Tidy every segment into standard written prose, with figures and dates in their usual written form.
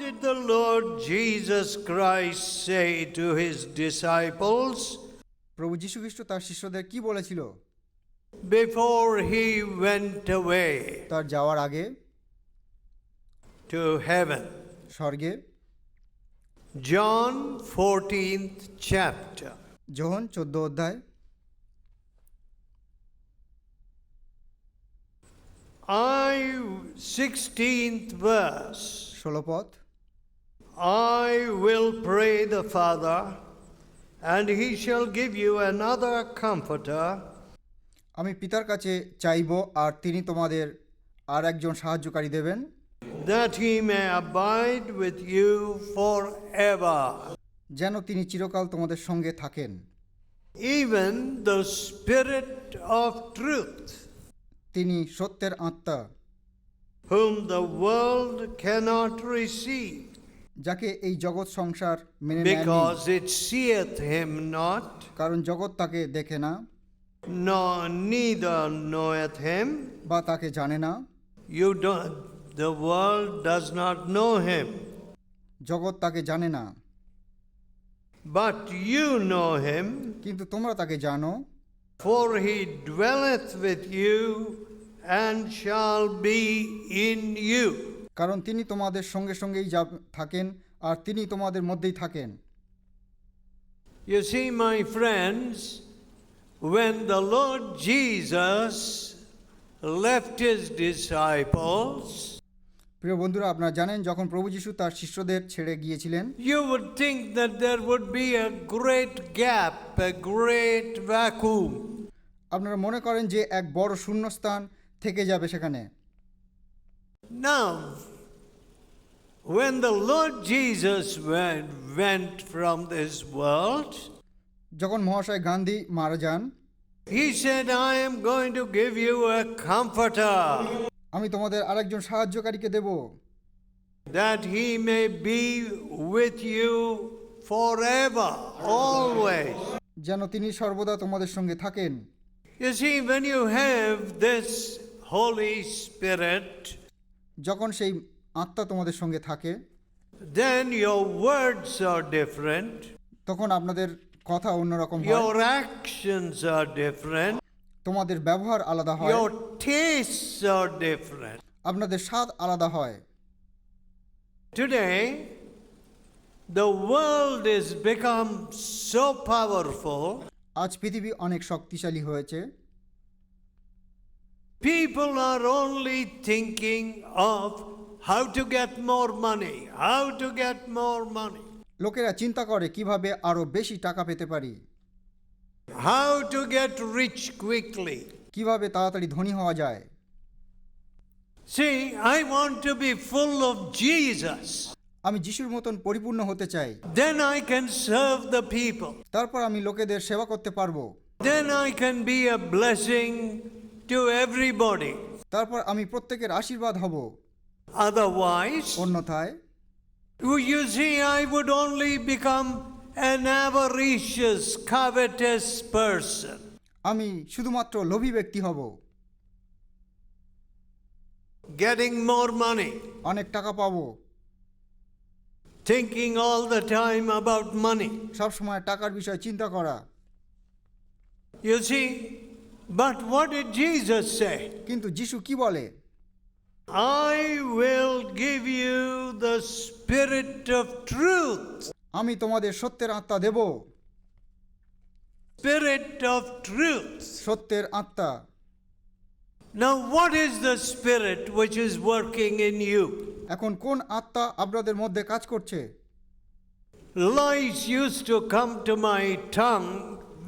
did the Lord Jesus Christ say to his disciples প্রভু যীশু খ্রিস্ট তার শিষ্যদের কি বলেছিল before he went away তার যাওয়ার আগে to heaven? স্বর্গে? John 14th chapter. যোহন 14 অধ্যায় I 16th verse. 16 পদ। I will pray the Father, and he shall give you another comforter, আমি পিতার কাছে চাইব আর তিনি তোমাদের আর একজন সাহায্যকারী দেবেন, that he may abide with you forever, যেন তিনি চিরকাল তোমাদের সঙ্গে থাকেন, even the Spirit of truth, তিনি সত্যের আত্মা, whom the world cannot receive, যাকে এই জগৎ সংসার মেনে নেয় because it seeth him not, কারণ জগৎ তাকে দেখে না nor neither knoweth him. বা তাকে জানে না। You don't, the world does not know him, জগৎ তাকে জানে না, but you know him, কিন্তু তোমরা তাকে জানো, for he dwelleth with you and shall be in you. কারণ তিনি তোমাদের সঙ্গে সঙ্গেই থাকেন আর তিনি তোমাদের মধ্যেই থাকেন। You see, my friends, when the Lord Jesus left his disciples, প্রিয় বন্ধুরা, আপনারা জানেন যখন প্রভু যীশু তার শিষ্যদের ছেড়ে গিয়েছিলেন, you would think that there would be a great gap, a great vacuum. আপনারা মনে করেন যে এক বড় শূন্যস্থান থেকে যাবে সেখানে। Now, when the Lord Jesus went from this world, যখন মহাশয় গান্ধী মারা যান, he said, I am going to give you a comforter, আমি তোমাদের আরেকজন সাহায্যকারীকে দেব, that he may be with you forever, always. যেন তিনি সর্বদা তোমাদের সঙ্গে থাকেন। You see, when you have this Holy Spirit, যখন সেই আত্মা তোমাদের সঙ্গে থাকে, then your words are different, তখন আপনাদের কথা অন্যরকম হয়, your actions are different, তোমাদের ব্যবহার আলাদা হয়, your tastes are different. আপনাদের স্বাদ আলাদা হয়। Today, the world has become so powerful. আজ পৃথিবী অনেক শক্তিশালী হয়েছে। People are only thinking of how to get more money, how to get more money, লোকেরা চিন্তা করে কিভাবে আরো বেশি টাকা পেতে পারি, how to get rich quickly. কিভাবে তাড়াতাড়ি ধনী হওয়া যায়। See, I want to be full of Jesus. আমি যিশুর মতন পরিপূর্ণ হতে চাই, Then I can serve the people. তারপর আমি লোকেদের সেবা করতে পারবো, Then I can be a blessing to everybody. তারপর আমি প্রত্যেকের আশীর্বাদ হব। Otherwise, অন্যথায় you see, I would only become an avaricious, covetous person. আমি শুধুমাত্র লোভী ব্যক্তি হব, Getting more money, অনেক টাকা পাবো, thinking all the time about money. সব সময় টাকার বিষয়ে চিন্তা করা। You see, but what did Jesus say? কিন্তু যিশু কি বলে? I will give you the Spirit of truth. আমি তোমাদের সত্যের আত্মা দেব। Spirit of truth. সত্যের আত্মা। Now, what is the Spirit which is working in you? এখন কোন আত্মা আপনাদের মধ্যে কাজ করছে? Lies used to come to my tongue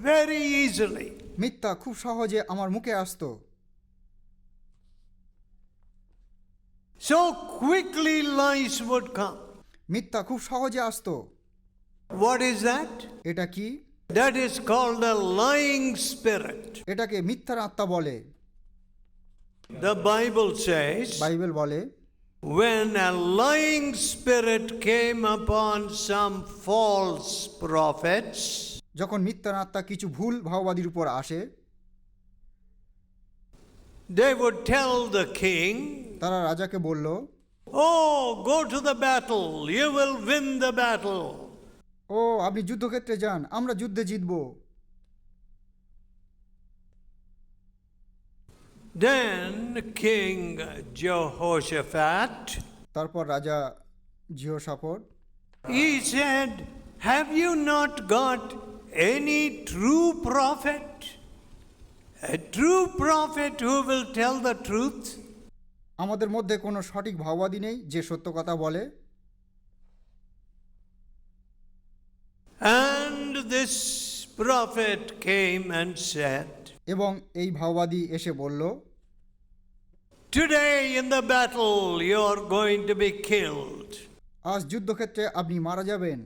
very easily. মিথ্যা খুব সহজে আমার মুখে আসতো। So quickly lies would come. মিথ্যা খুব সহজে আসতো। What is that? এটা কি? That is called a lying spirit. এটাকে মিথ্যার আত্মা বলে। The Bible says, বাইবেল বলে, when a lying spirit came upon some false prophets, যখন মিথ্যার আত্মা কিছু ভুল ভাওবাদীর উপর আসে, they would tell the king, তারা রাজাকে বলল, Oh, go to the battle. You will win the battle. ও আপনি যুদ্ধক্ষেত্রে যান, আমরা যুদ্ধে জিতব। Then King Jehoshaphat, তারপর রাজা জিহোশাফট he said, have you not got any true prophet? A true prophet who will tell the truth? আমাদের মধ্যে কোনো সঠিক ভাওবাদী নেই যে সত্য কথা বলে? And this prophet came and said, এবং এই ভাওবাদী এসে বলল, today in the battle you are going to be killed. আজ যুদ্ধক্ষেত্রে আপনি মারা যাবেন।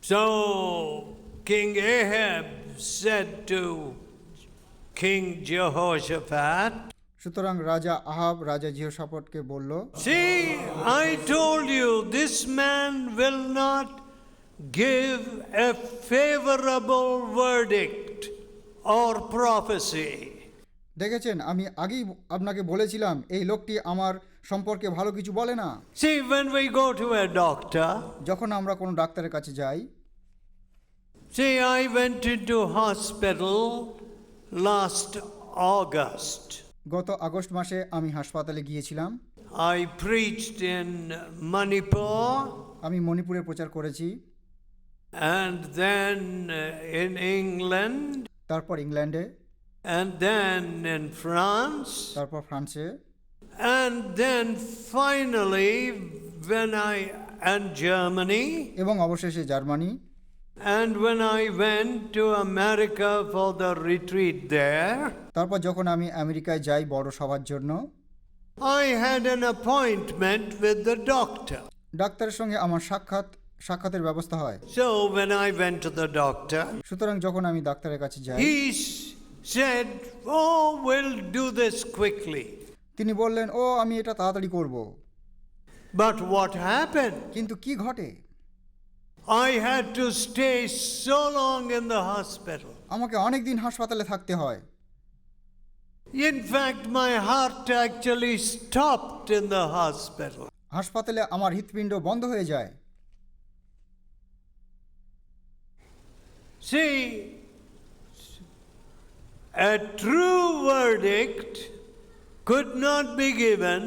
So King Ahab said to King Jehoshaphat, সুতরাং রাজা আহাব রাজা জিহোশাফটকে বলল, see, I told you this man will not give a favorable verdict or prophecy. দেখেছেন, আমি আগেই আপনাকে বলেছিলাম এই লোকটি আমার সম্পর্কে ভালো কিছু বলে না। See, when we go to a doctor, যখন আমরা কোনো ডাক্তারের কাছে যাই, see, I went into hospital last August. গত আগস্ট মাসে আমি হাসপাতালে গিয়েছিলাম। I preached in Manipur আমি মণিপুরে প্রচার করেছি, and then in England, তারপর ইংল্যান্ডে, and then in France, তারপর ফ্রান্সে, and then finally and Germany, এবং অবশেষে Germany. and when I went to America for the retreat there, তারপর যখন আমি আমেরিকায় যাই বড় সভার জন্য, I had an appointment with the doctor. ডাক্তারের সঙ্গে আমার সাক্ষাতের ব্যবস্থা হয়। So when I went to the doctor, সুতরাং যখন আমি ডাক্তারের কাছে যাই, he said, oh, we'll do this quickly. তিনি বললেন, ও আমি এটা তাড়াতাড়ি করব। But what happened? কিন্তু কি ঘটে? I had to stay so long in the hospital. আমাকে অনেক দিন হাসপাতালে থাকতে হয়। In fact, my heart actually stopped in the hospital. হাসপাতালে আমার হৃৎপিণ্ড বন্ধ হয়ে যায়। See, a true verdict could not be given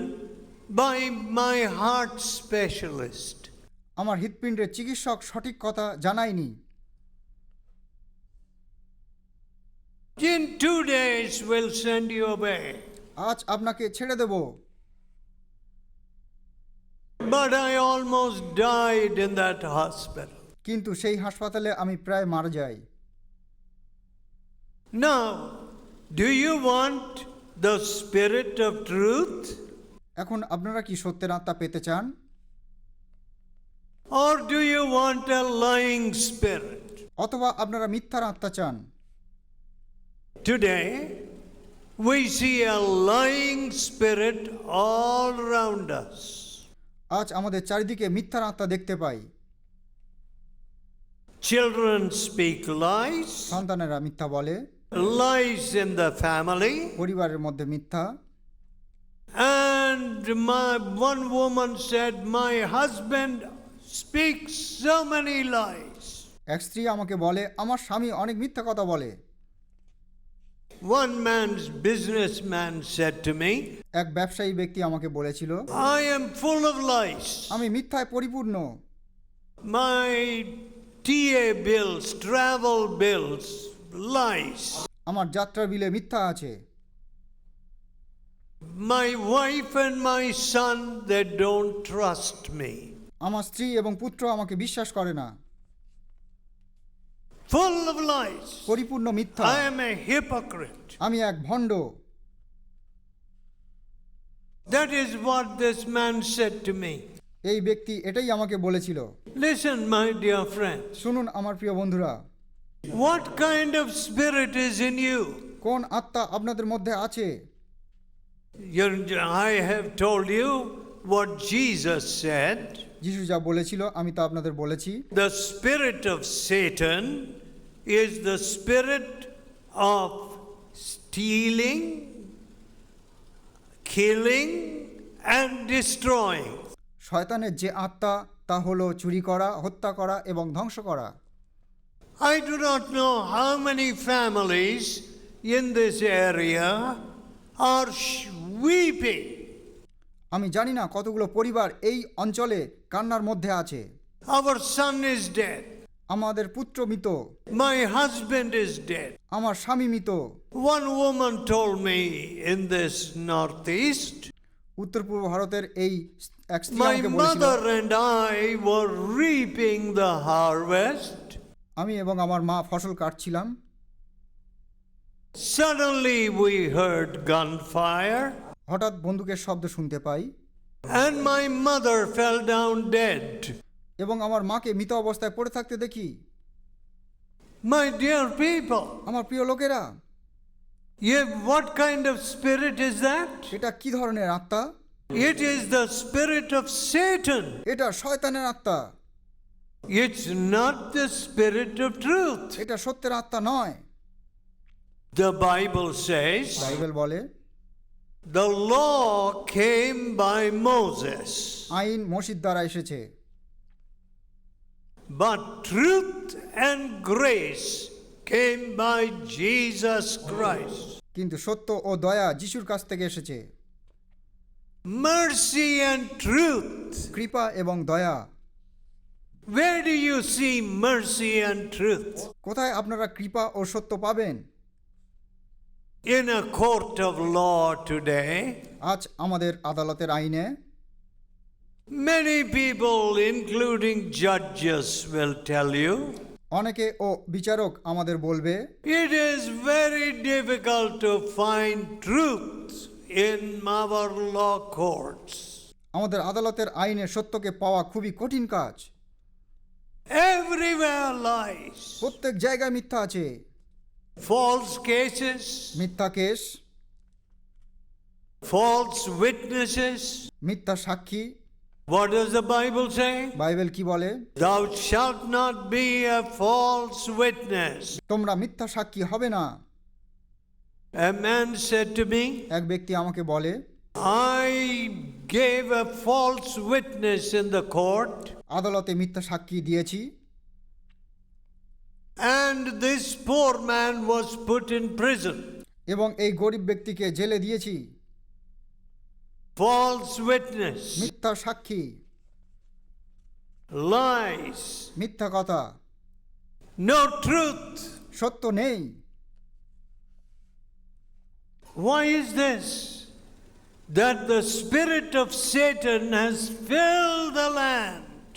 by my heart specialist. আমার হৃৎপিণ্ডের চিকিৎসক সঠিক কথা জানায়নি। In 2 days, we'll send you away. আজ আপনাকে ছেড়ে দেব। But I almost died in that hospital. কিন্তু সেই হাসপাতালে আমি প্রায় মারা যাই। Now, do you want the spirit of truth? এখন আপনারা কি সত্যের আত্মা পেতে চান? Or do you want a lying spirit? অথবা আপনারা মিথ্যার আত্মা চান? Today, we see a lying spirit all around us. আজ আমাদের চারিদিকে মিথ্যার আত্মা দেখতে পাই। Children speak lies, সন্তানেরা মিথ্যা বলে, lies in the family, পরিবারের মধ্যে মিথ্যা। and one woman said, my husband speaks so many lies. এক স্ত্রী আমাকে বলে, আমার স্বামী অনেক মিথ্যা কথা বলে। One man's businessman said to me, এক ব্যবসায়ী ব্যক্তি আমাকে বলেছিল, I am full of lies. আমি মিথ্যায় পরিপূর্ণ। My TA bills, travel bills, lies. আমার যাত্রার বিলে মিথ্যা আছে। My wife and my son, they don't trust me. আমার স্ত্রী এবং পুত্র আমাকে বিশ্বাস করে না। Full of lies. পরিপূর্ণ মিথ্যা। I am a hypocrite. আমি এক ভণ্ড। That is what this man said to me. এই ব্যক্তি এটাই আমাকে বলেছিল। Listen, my dear friends. শুনুন আমার প্রিয় বন্ধুরা, What kind of spirit is in you? কোন আত্মা আপনাদের মধ্যে আছে? I have told you what Jesus said. যিশু যা বলেছিল আমি তা আপনাদের বলেছি। The spirit of Satan is the spirit of stealing, killing and destroying. শয়তানের যে আত্মা তা হলো চুরি করা, হত্যা করা এবং ধ্বংস করা। I do not know how many families in this area are weeping. আমি জানি না কতগুলো পরিবার এই অঞ্চলে কান্নার মধ্যে আছে। Our son is dead. আমাদের পুত্র মৃত, My husband is dead. আমার স্বামী মৃত। One woman told me in this northeast, উত্তর পূর্ব ভারতের এই এক স্ত্রী my আমাকে বলেছিল, mother and I were reaping the harvest. আমি এবং আমার মা ফসল কাটছিলাম। Suddenly we heard gunfire হঠাৎ বন্দুকের শব্দ শুনতে পাই and my mother fell down dead. এবং আমার মাকে মৃত অবস্থায় পড়ে থাকতে দেখি। My dear people, আমার প্রিয় লোকেরা, what kind of spirit is that? এটা কি ধরনের আত্মা? It is the spirit of Satan. এটা শয়তানের আত্মা, It's not the spirit of truth. এটা সত্যের আত্মা নয়। The Bible says বাইবেল বলে the law came by Moses, আইন মোশির দ্বারা এসেছে, but truth and grace came by Jesus Christ. কিন্তু সত্য ও দয়া যিশুর কাছ থেকে এসেছে। Mercy and truth. কৃপা এবং দয়া। Where do you see mercy and truth? কোথায় আপনারা কৃপা ও সত্য পাবেন? In a court of law today, আজ আমাদের আদালতের আইনে many people, including judges, will tell you অনেকে ও বিচারক আমাদের বলবে it is very difficult to find truth in our law courts. আমাদের আদালতের আইনে সত্যকে পাওয়া খুবই কঠিন কাজ। Everywhere lies, প্রত্যেক জায়গায় মিথ্যা আছে, false cases, মিথ্যা কেস, false witnesses. মিথ্যা সাক্ষী। What does the Bible say? Bible কি বলে? Thou shalt not be a false witness. তোমরা মিথ্যা সাক্ষী হবে না। A man said to me, এক ব্যক্তি আমাকে বলে, I gave a false witness in the court, আদালতে মিথ্যা সাক্ষী দিয়েছি and this poor man was put in prison. এবং এই গরিব ব্যক্তিকে জেলে দিয়েছি। False witness, মিথ্যা সাক্ষী, lies, মিথ্যা কথা, no truth. সত্য নেই। Why is this? That the spirit of Satan has filled the land.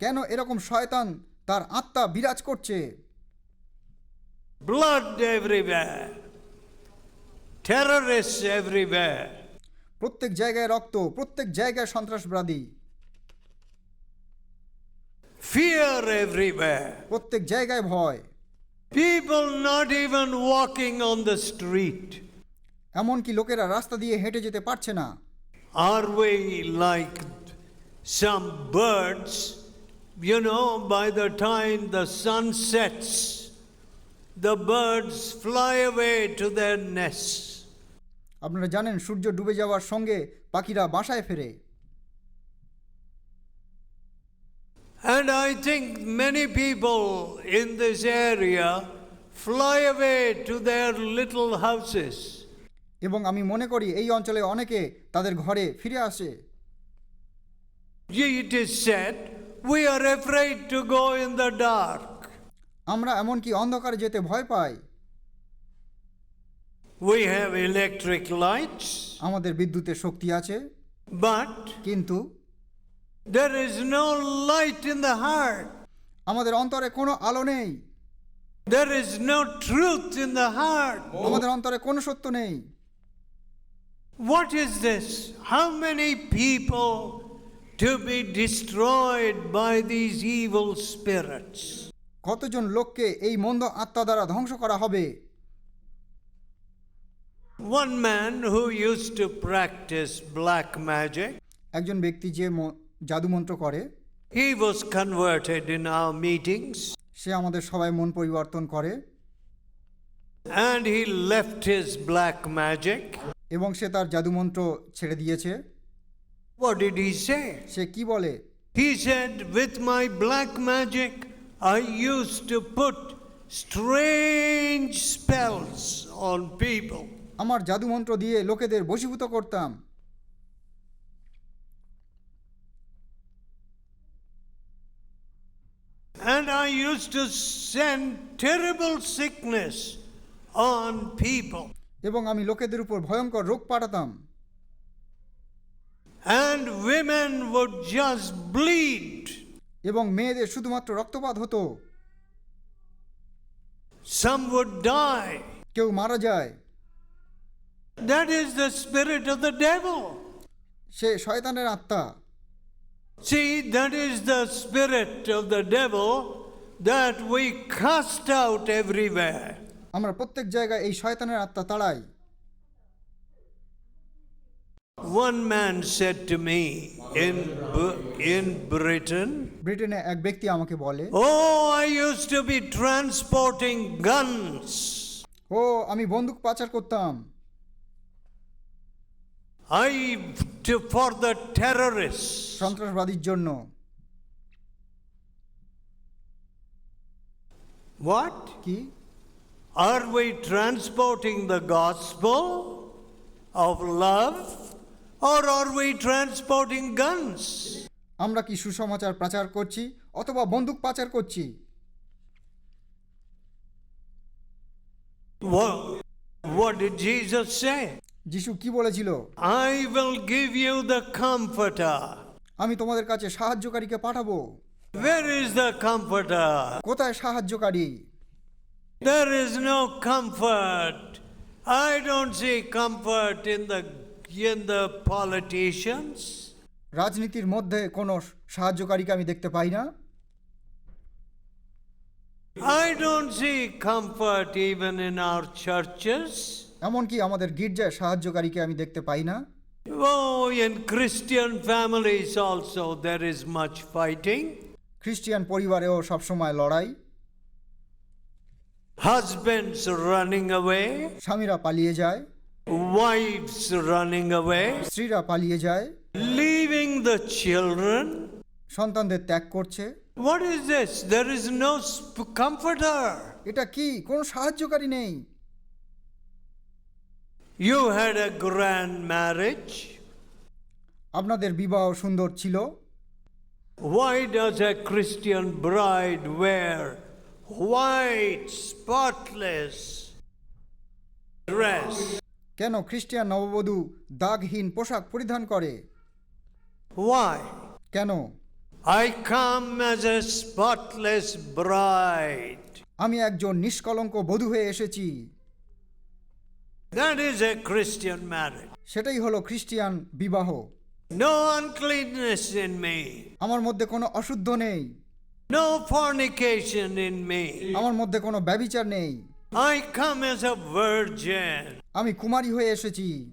কেন এরকম শয়তান তার আত্মা বিরাজ করছে? Blood everywhere, terrorists everywhere, প্রত্যেক জায়গায় রক্ত, প্রত্যেক জায়গায় সন্ত্রাসবাদী, fear everywhere, প্রত্যেক জায়গায় ভয়, people not even walking on the street. এমনকি লোকেরা রাস্তা দিয়ে হেঁটে যেতে পারছে না। Are we like some birds, by the time the sun sets, the birds fly away to their nests. আপনারা জানেন সূর্য ডুবে যাওয়ার সঙ্গে পাখিরা বাসায় ফেরে। And I think many people in this area fly away to their little houses. এবং আমি মনে করি এই অঞ্চলে অনেকে তাদের ঘরে ফিরে আসে। It is said, we are afraid to go in the dark. আমরা এমনকি অন্ধকারে যেতে ভয় পাই। We have electric lights, আমাদের বিদ্যুতের শক্তি আছে, but কিন্তু there is no light in the heart. আমাদের অন্তরে কোনো আলো নেই। There is no truth in the heart. আমাদের অন্তরে কোনো সত্য নেই। What is this? How many people to be destroyed by these evil spirits? কতজন লোককে এই মন্দ আত্মা দ্বারা ধ্বংস করা হবে? One man who used to practice black magic, একজন ব্যক্তি যে জাদুমন্ত্র করে, he was converted in our meetings, সে আমাদের সবাই মন পরিবর্তন করে and he left his black magic, এবং সে তার জাদুমন্ত্র ছেড়ে দিয়েছে। What did he say? সে কি বলে? He said, with my black magic, I used to put strange spells on people. আমার জাদুমন্ত্র দিয়ে লোকেদের বশীভূত করতাম। And I used to send terrible sickness on people. এবং আমি লোকেদের উপর ভয়ঙ্কর রোগ পাঠাতাম। And women would just bleed. এবং মেয়েদের শুধুমাত্র রক্তপাত হতো। Some would die. কেউ মারা যায়। That is the spirit of the devil. সে শয়তানের আত্মা। See, that is the spirit of the devil that we cast out everywhere. আমরা প্রত্যেক জায়গায় এই শয়তানের আত্মা তাড়াই। One man said to me in Britain, ব্রিটেনে এক ব্যক্তি আমাকে বলে, "Oh, I used to be transporting guns." আমি বন্দুক পাচার করতাম। For the terrorists. সন্ত্রাসবাদীর জন্য। What? কি? Are we transporting the gospel of love or are we transporting guns? আমরা কি সুসমাচার প্রচার করছি অথবা বন্দুক পাচার করছি? What did Jesus say? যিশু কি বলেছিল? I will give you the comforter. আমি তোমাদের কাছে সাহায্যকারীকে পাঠাবো। Where is the comforter? কোথায় সাহায্যকারী? There is no comfort. I don't see comfort in the politicians. রাজনীতির মধ্যে কোনো সাহায্যকারীকে আমি দেখতে পাই না। I don't see comfort even in our churches. এমনকি আমাদের গির্জায় সাহায্যকারীকে আমি দেখতে পাই না। Oh, in Christian families also there is much fighting. খ্রিস্টান পরিবারেও সবসময় লড়াই। Husbands running away. স্বামীরা পালিয়ে যায়। Wives running away. স্ত্রীরা পালিয়ে যায়। Leaving the children. সন্তানদের ত্যাগ করছে। What is this? There is no comforter. এটা কি? কোনো সাহায্যকারী নেই। You had a grand marriage. আপনাদের বিবাহ সুন্দর ছিল। Why does a Christian bride wear white, spotless dress? কেন খ্রিস্টান নববধূ দাগহীন পোশাক পরিধান করে? Why? কেন? I come as a spotless bride. আমি একজন নিষ্কলঙ্ক বধূ হয়ে এসেছি। That is a Christian marriage. সেটাই হলো খ্রিস্টান বিবাহ। No uncleanness in me. আমার মধ্যে কোনো অশুদ্ধ নেই। No fornication in me. আমার মধ্যে কোনো ব্যভিচার নেই। I come as a virgin. আমি কুমারী হয়ে এসেছি।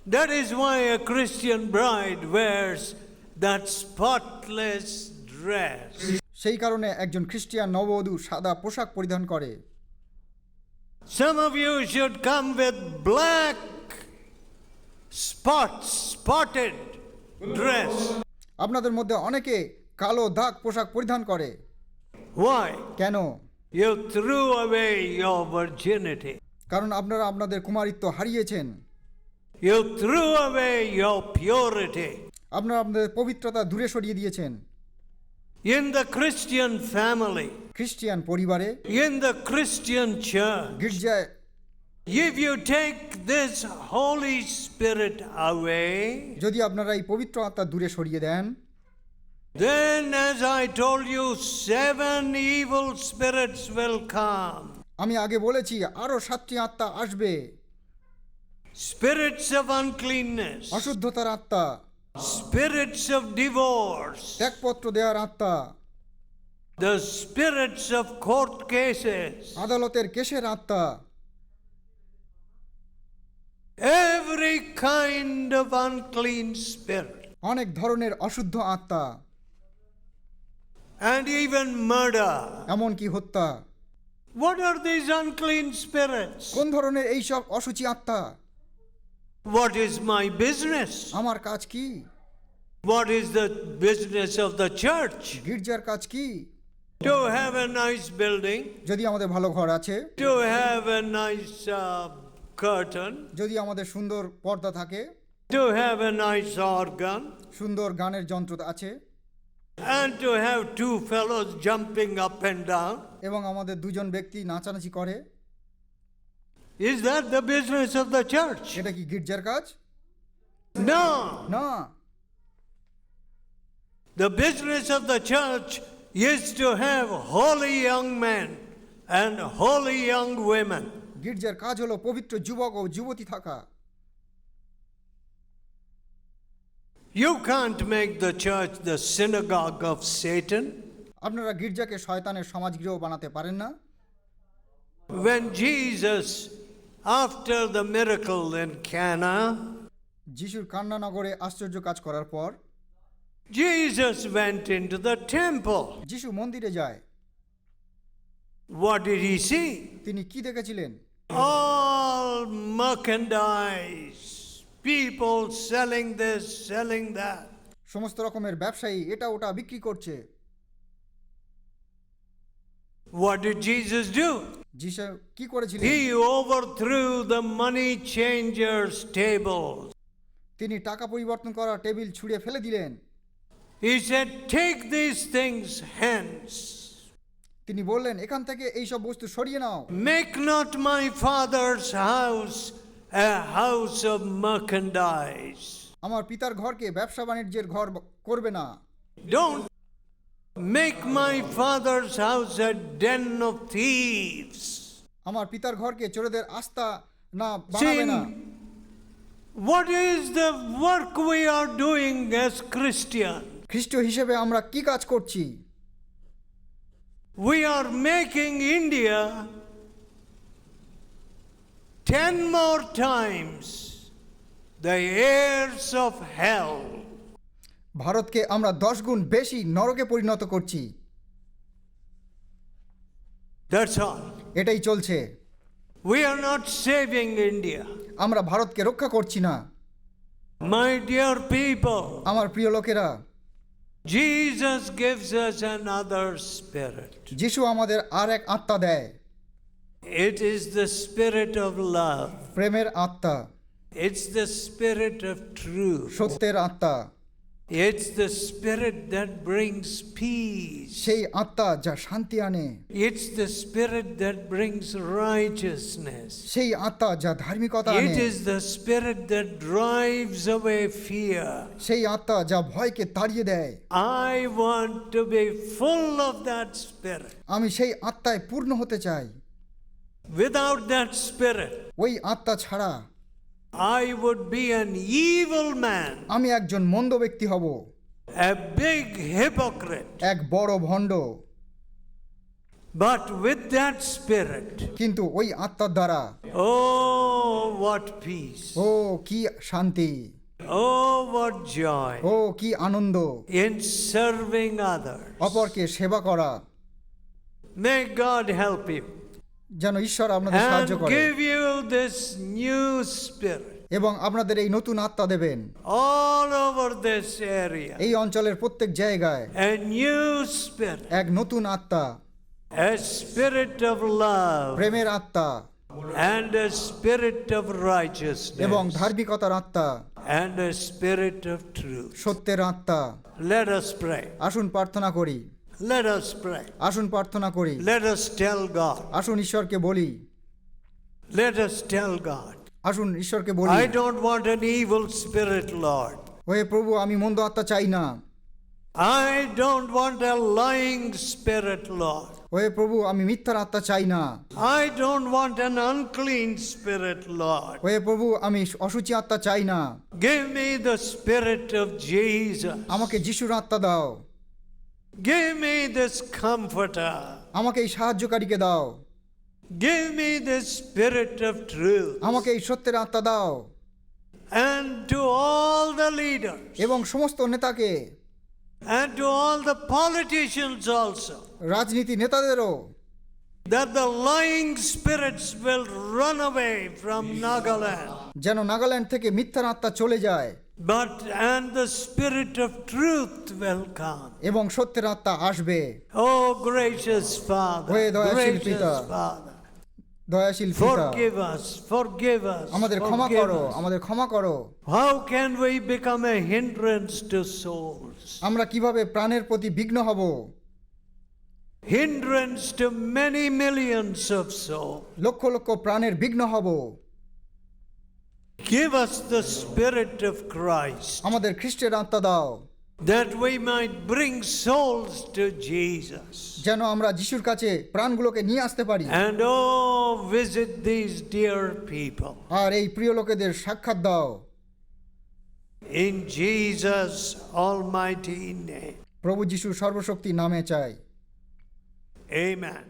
That is why a Christian bride wears that spotless dress. সেই কারণে একজন খ্রিস্টান নববধূ সাদা পোশাক পরিধান করে। Some of you should come with black spotted dress. আপনাদের মধ্যে অনেকে কালো দাগ পোশাক পরিধান করে। Why? কেন? You threw away your virginity. কারণ আপনারা আপনাদের কুমারিত্ব হারিয়েছেন। You threw away your purity. আপনারা আপনাদের পবিত্রতা দূরে সরিয়ে দিয়েছেন। In the Christian family, খ্রিস্টান পরিবারে, in the Christian church, গির্জায় if you take this Holy Spirit away, যদি আপনারা এই পবিত্র আত্মা দূরে সরিয়ে দেন, then as I told you, 7 evil spirits will come. আমি আগে বলেছি আরো 7টি আত্মা আসবে। Spirits of uncleanness, অশুদ্ধতার আত্মা, spirits of divorce, ত্যাগপত্র দেওয়ার আত্মা, the spirits of court cases, আদালতের কেসের আত্মা, every kind of unclean spirit, অনেক ধরনের অশুদ্ধ আত্মা, and even murder. এমনকি হত্যা। What are these unclean spirits? কোন ধরনের এইসব অশুচি আত্মা? What is my business? আমার কাজ কি? What is the business of the church? গির্জার কাজ কি? To have a nice building, যদি আমাদের ভালো ঘর আছে, to have a nice curtain, যদি আমাদের সুন্দর পর্দা থাকে, to have a nice organ, সুন্দর গানের যন্ত্র আছে, and to have two fellows jumping up and down. এবং আমাদের দুজন ব্যক্তি নাচানাচি করে, Is that the business of the church? এটা কি গির্জার কাজ? No. না, The business of the church is to have holy young men and holy young women. গির্জার কাজ হলো পবিত্র যুবক ও যুবতী থাকা। You can't make the church the synagogue of Satan. আপনারা গির্জাকে শয়তানের সমাজগৃহ বানাতে পারেন না। When Jesus, after the miracle in Cana, যিশুর কান্না নগরে আশ্চর্য কাজ করার পর Jesus went into the temple. যিশু মন্দিরে যায়। What did he see? তিনি কি দেখেছিলেন? All merchandise, people selling this, selling that. সমস্ত রকমের ব্যবসায়ী এটা ওটা বিক্রি করছে। What did Jesus do? যিশু কি করেছিলেন? He overthrew the money changers' tables. তিনি টাকা পরিবর্তন করা টেবিল ছুঁড়ে ফেলে দিলেন। He said, "Take these things hence. তিনি বললেন, এখান থেকে এই সব বস্তু সরিয়ে নাও। Make not my father's house a house of merchandise." আমার পিতার ঘরকে ব্যবসা বাণিজ্যের ঘর করবে না। Don't make my father's house a den of thieves. আমার পিতার ঘরকে চোরেদের আস্থা না বানাবে না। What is the work we are doing as Christians? খ্রিস্ট হিসেবে আমরা কি কাজ করছি? We are making India 10 more times the heirs of hell. ভারতকে আমরা 10 গুণ বেশি নরকে পরিণত করছি। That's all. এটাই চলছে। We are not saving India. আমরা ভারতকে রক্ষা করছি না। My dear people, আমার প্রিয় লোকেরা, Jesus gives us another spirit. যিশু আমাদের আর এক আত্মা দেয়। It is the spirit of love. প্রেমের আত্মা, It's the spirit of truth. সত্যের আত্মা, It's the spirit that brings peace. সেই আত্মা যা শান্তি আনে, It's the spirit that brings righteousness. সেই আত্মা যা ধার্মিকতা It আনে, is the spirit that drives away fear. সেই আত্মা যা ভয়কে তাড়িয়ে দেয়। I want to be full of that spirit. আমি সেই আত্মায় পূর্ণ হতে চাই। Without that spirit, ওই আত্মা ছাড়া I would be an evil man, আমি একজন মন্দ ব্যক্তি হব, a big hypocrite. এক বড় ভণ্ড। But with that spirit, কিন্তু ওই আত্মার দ্বারা oh, what peace. ও কি শান্তি, Oh, what joy ও কি আনন্দ in serving others. অপরকে সেবা করা। May God help you যেন ঈশ্বর আপনাদের সাহায্য and করে give you this new spirit এবং আপনাদের এই নতুন আত্মা দেবেন all over this area. এই অঞ্চলের প্রত্যেক জায়গায়। A new spirit, এক নতুন আত্মা, a spirit of love প্রেমের আত্মা and a spirit of এবং righteousness ধার্মিকতার আত্মা, and a spirit of truth. সত্যের আত্মা। Let us pray. আসুন প্রার্থনা করি, Let us pray. আসুন প্রার্থনা করি, Let us tell God. আসুন ঈশ্বরকে বলি, Let us tell God. আসুন ঈশ্বরকে বলি, I don't want an evil spirit, Lord. ওহে প্রভু, আমি মন্দ আত্মা চাই না। I don't want a lying spirit, Lord. ওহে প্রভু, আমি মিথ্যার আত্মা চাই না। I don't want an unclean spirit, Lord. ওহে প্রভু, আমি অশুচি আত্মা চাই না। Give me the spirit of Jesus. আমাকে যিশুর আত্মা দাও, Give me this comforter. আমাকে এই সাহায্যকারীকে দাও, Give me this spirit of truth. আমাকে এই সত্যের আত্মা দাও। And to all the leaders এবং সমস্ত নেতাকে, and to all the politicians also, রাজনীতি নেতাদেরও, that the lying spirits will run away from Nagaland. যেন নাগাল্যান্ড থেকে মিথ্যার আত্মা চলে যায় and the Spirit of truth will come. এবং সত্যের আত্মা আসবে। Oh, gracious Father, ওহে দয়াশীল gracious পিতা, Father, দয়াশীল পিতা, forgive us, আমাদের ক্ষমা forgive করো, us. আমাদের ক্ষমা করো। How can we become a hindrance to souls? আমরা কিভাবে প্রাণের প্রতি বিঘ্ন হব? Hindrance to many millions of souls. Lakh lakh প্রাণের বিঘ্ন হব। Give us the Spirit of Christ, আমাদের খ্রিস্টের আত্মা দাও, that we might bring souls to Jesus. যেন আমরা যিশুর কাছে প্রাণগুলোকে নিয়ে আসতে পারি। And visit these dear people. আর এই প্রিয় লোকেদের সাক্ষাৎ দাও। In Jesus' almighty name. প্রভু যিশুর সর্বশক্তি নামে চাই। Amen.